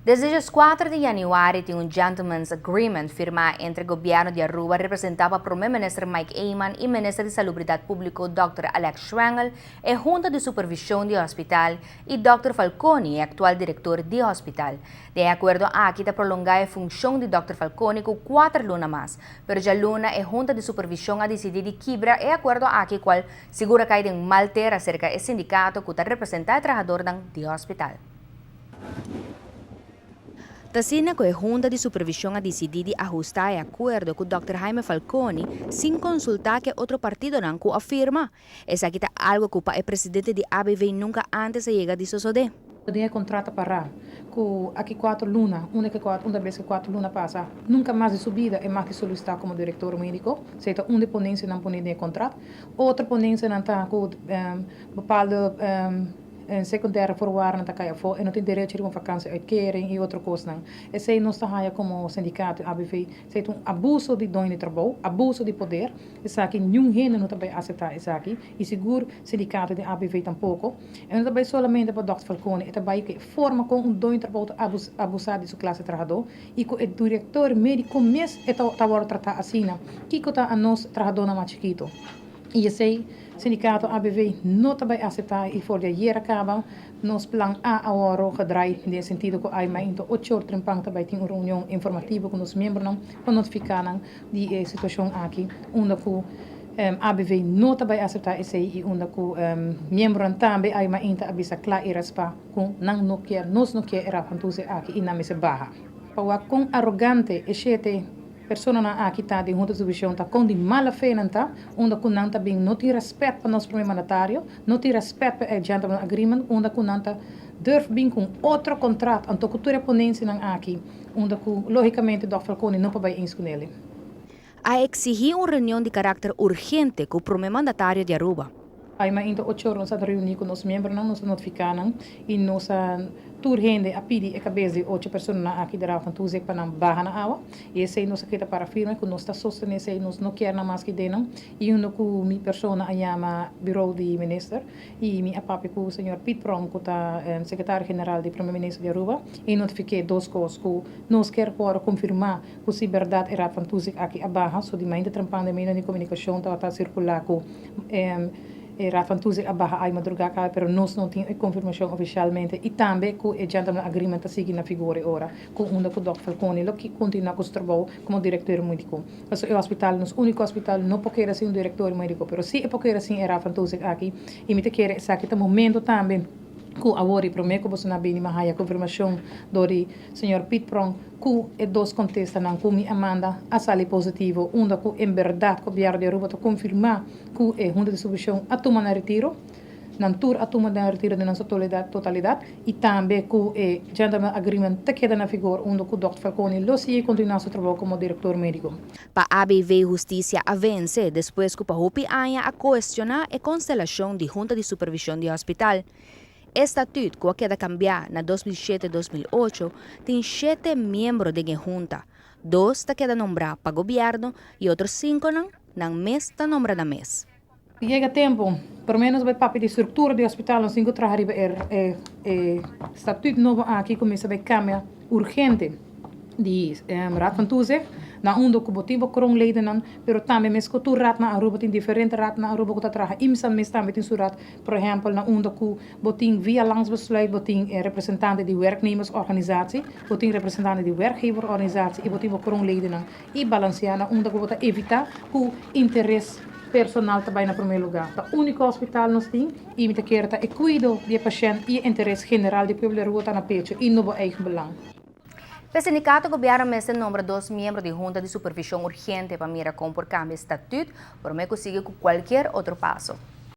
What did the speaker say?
Desde os 4 de januário, tem um Gentleman's Agreement firmado entre o governo de Aruba, representado por Primeiro-Ministro Mike Ayman e Ministro de Salubridade Pública Dr. Alex Schwengel, e Junta de Supervisão do Hospital, e Dr. Falcone, atual diretor do hospital. De acordo aqui, está prolongar a função de Dr. Falcone com 4 lunas mais, pero já luna e Junta de Supervisão a decidir de quebrar e acordo aqui qual segura que tem malter acerca do sindicato que está representando o trabalhador do hospital. Tasina que a Junta de Supervisão a decidir de ajustar o acordo com o Dr. Jaime Falcone sem consultar que outro partido não afirma. Essa aqui é algo que o presidente de ABV nunca antes chega de suceder. Tem contrato para com aqui 4 lunas, uma vez que 4 lunas passa, nunca mais de subida é mais que solicitar como diretor médico, seja uma ponência não põe de contrato, outra ponência não está com bepaalde secundária voorwaarden não está voor en não tem direito a uma vacância uitkering e outra coisa não. E se nós está como sindicato ABV, se é abuso de dono de trabalho, abuso de poder, isso aqui nenhum rende não também aceitar isso aqui e seguro sindicato de ABV tampouco. E não também somente para Dr. Falcone, é também que forma com dono de trabalho abusar de sua classe de trabalhador e com o diretor médico mesmo está tratar assim, que está a nós trabalhador na mais chiquito. E esse sindicato ABV não também aceitar e for de hier acabam nos plan a hora gedraai nesse sentido que aí mais então 8 horas tempang também tem uma reunião informativa com os membros para notificar de situação aqui onde que ABV não também aceitar esse e onde que membros também aí mais então avisa claro e respa com não quer nos não quer era fantuze aqui e na mesa barra para com arrogante e persona na aqui está de junta de supervisão está com de mala fé não está onde que não está bem não tem respeito para nosso primeiro mandatário não tem respeito para o gentleman agreement onde que não está deve vir com outro contrato então que toda ponência não aqui onde que logicamente Dr. Falcone não pode ir com ele A exigir uma reunião de caráter urgente com o primeiro mandatário de Aruba. Aí mas então 8 horas nós reunimos com os membros não nos notificaram e nós turhende a pedir a cabeça de 8 pessoas aqui da Rafa Tuzi para não barra na água e esse nós aqui para firme que nós está sustentando esse nós não quer na mais que deram e eu com minha pessoa a chama bureau de ministro e minha papi com o senhor Pete Prom que está secretário geral do primeiro-ministro de Aruba e notifiquei 2 coisas que nós quer para confirmar que se verdade era Rafa Tuzi aqui a barra so de ainda trampando meio de comunicação está circular com Rafa Tuzi a barra aí madrugada, pero nós não temos confirmação oficialmente e também que o gentleman agreement está seguindo na figura agora com o Dr. Falcone, que continua com o trabalho como diretor médico. Mas o hospital, nosso único hospital, não pode ser um diretor médico, pero se pode ser Rafa Tuzi aqui e me te quer saber que momento também que agora para que você não bem mais a confirmação do senhor Pete Prong que é 2 contestas não que me Amanda a sali positivo onde que em verdade que o governo de Aruba confirmar que é junta de subvenção a tomar na retiro na tour a tomar na retiro de nossa totalidade e também que o gentleman agreement te queda na figura onde que o Dr. Falcone lo sigue continuar seu trabalho como diretor médico. Para a ABV Justiça avance depois que o Pahupi Anya a questionar a constelação de junta de supervisão do hospital. Estatuto que queda cambiar na 2007-2008 tem 7 membros de junta. 2 está queda nombrar para o governo e outros 5 não mês está nombrado na mês. Chega tempo, pelo menos vai papi de estrutura do hospital, não se trabalha estatuto novo aqui começa a cambiar urgente de Raad van Toezicht na onde que botivo krongleden nan pero também mes que tu rat na Aruba tem diferente rat na Aruba que tá traga imsan mes também tem surat por exemplo na onde que botin via langsbesluit botin representante de werknemersorganisatie botin representante de werkgeverorganisatie e botivo krongleden nan e balancear na onde que bota evitar que interesse personal também na primeiro lugar. O único hospital nós temos e me te quer tá e cuido de paciente e interesse general de povo na pecho e no eigen belang. O sindicato governo mesmo nombra 2 membros de junta de supervisão urgente para mirar com por cambio de estatuto, por me conseguir com qualquer outro passo.